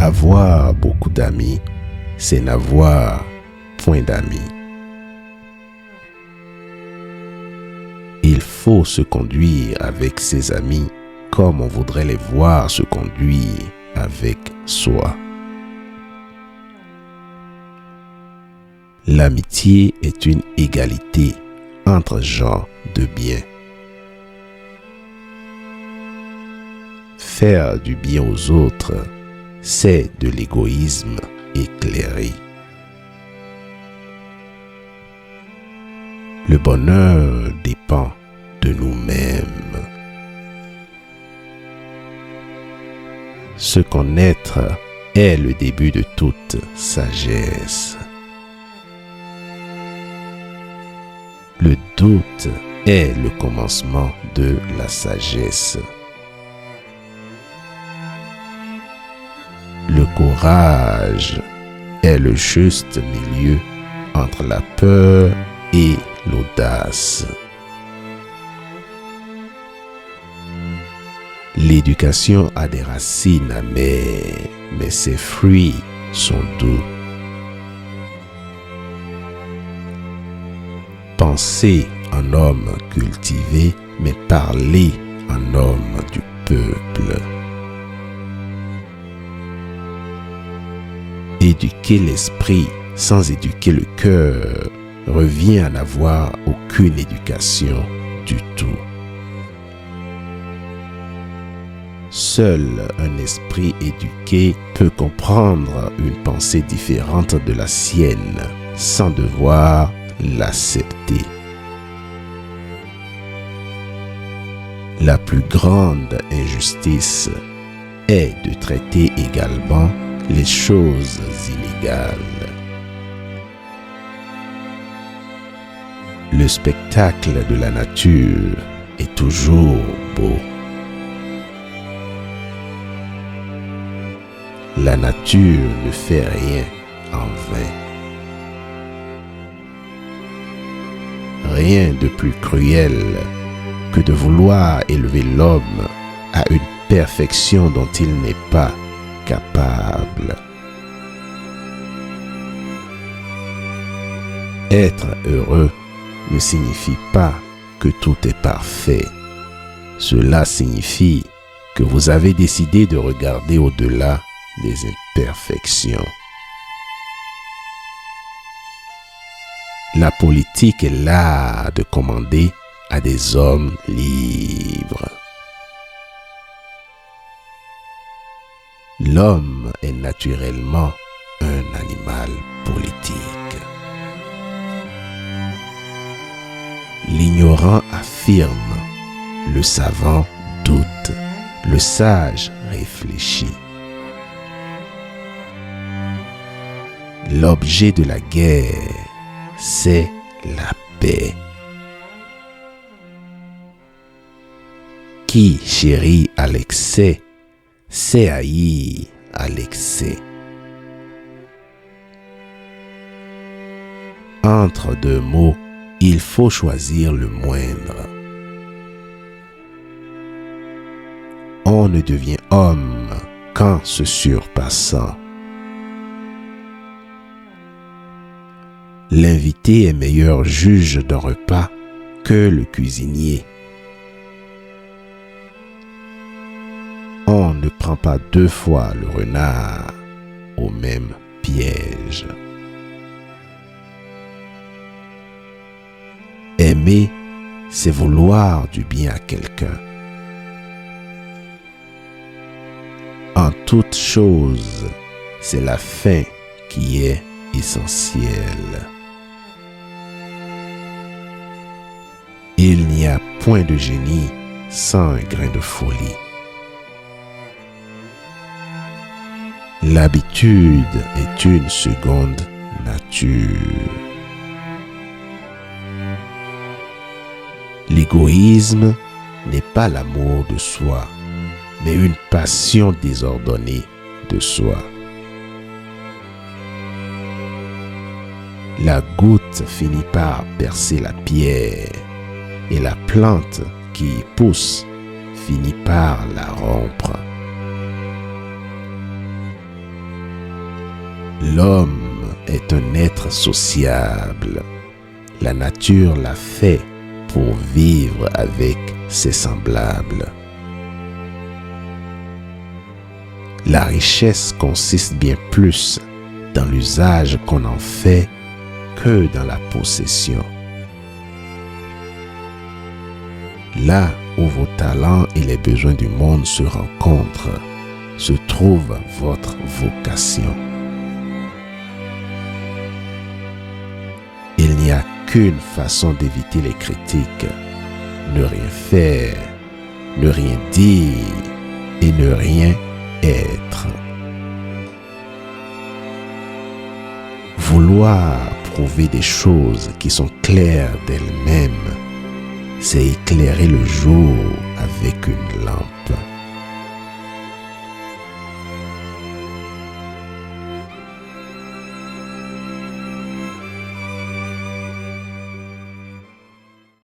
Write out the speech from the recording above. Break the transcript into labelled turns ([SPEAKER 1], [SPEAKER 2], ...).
[SPEAKER 1] Avoir beaucoup d'amis, c'est n'avoir point d'amis. Il faut se conduire avec ses amis comme on voudrait les voir se conduire avec soi. L'amitié est une égalité entre gens de bien. Faire du bien aux autres, c'est de l'égoïsme éclairé. Le bonheur dépend de nous-mêmes. Se connaître est le début de toute sagesse. Le doute est le commencement de la sagesse. Le courage est le juste milieu entre la peur et l'audace. L'éducation a des racines amères, mais ses fruits sont doux. Pensez en homme cultivé, mais parlez en homme du peuple. Éduquer l'esprit sans éduquer le cœur revient à n'avoir aucune éducation du tout. Seul un esprit éduqué peut comprendre une pensée différente de la sienne sans devoir l'accepter. La plus grande injustice est de traiter également les choses inégales. Le spectacle de la nature est toujours beau. La nature ne fait rien en vain. Rien de plus cruel que de vouloir élever l'homme à une perfection dont il n'est pas capable. Être heureux ne signifie pas que tout est parfait. Cela signifie que vous avez décidé de regarder au-delà des imperfections. La politique est l'art de commander à des hommes libres. L'homme est naturellement un animal politique. L'ignorant affirme, le savant doute, le sage réfléchit. L'objet de la guerre, c'est la paix. Qui chérit à l'excès, c'est haïr à l'excès. Entre deux mots, il faut choisir le moindre. On ne devient homme qu'en se surpassant. L'invité est meilleur juge d'un repas que le cuisinier. On ne prend pas deux fois le renard au même piège. Aimer, c'est vouloir du bien à quelqu'un. En toute chose, c'est la fin qui est essentielle. Il n'y a point de génie sans un grain de folie. L'habitude est une seconde nature. L'égoïsme n'est pas l'amour de soi, mais une passion désordonnée de soi. La goutte finit par percer la pierre et la plante qui y pousse finit par la rompre. L'homme est un être sociable. La nature l'a fait pour vivre avec ses semblables. La richesse consiste bien plus dans l'usage qu'on en fait que dans la possession. Là où vos talents et les besoins du monde se rencontrent, se trouve votre vocation. Il n'y a qu'une façon d'éviter les critiques: ne rien faire, ne rien dire et ne rien être. Vouloir prouver des choses qui sont claires d'elles-mêmes, c'est éclairer le jour avec une lampe.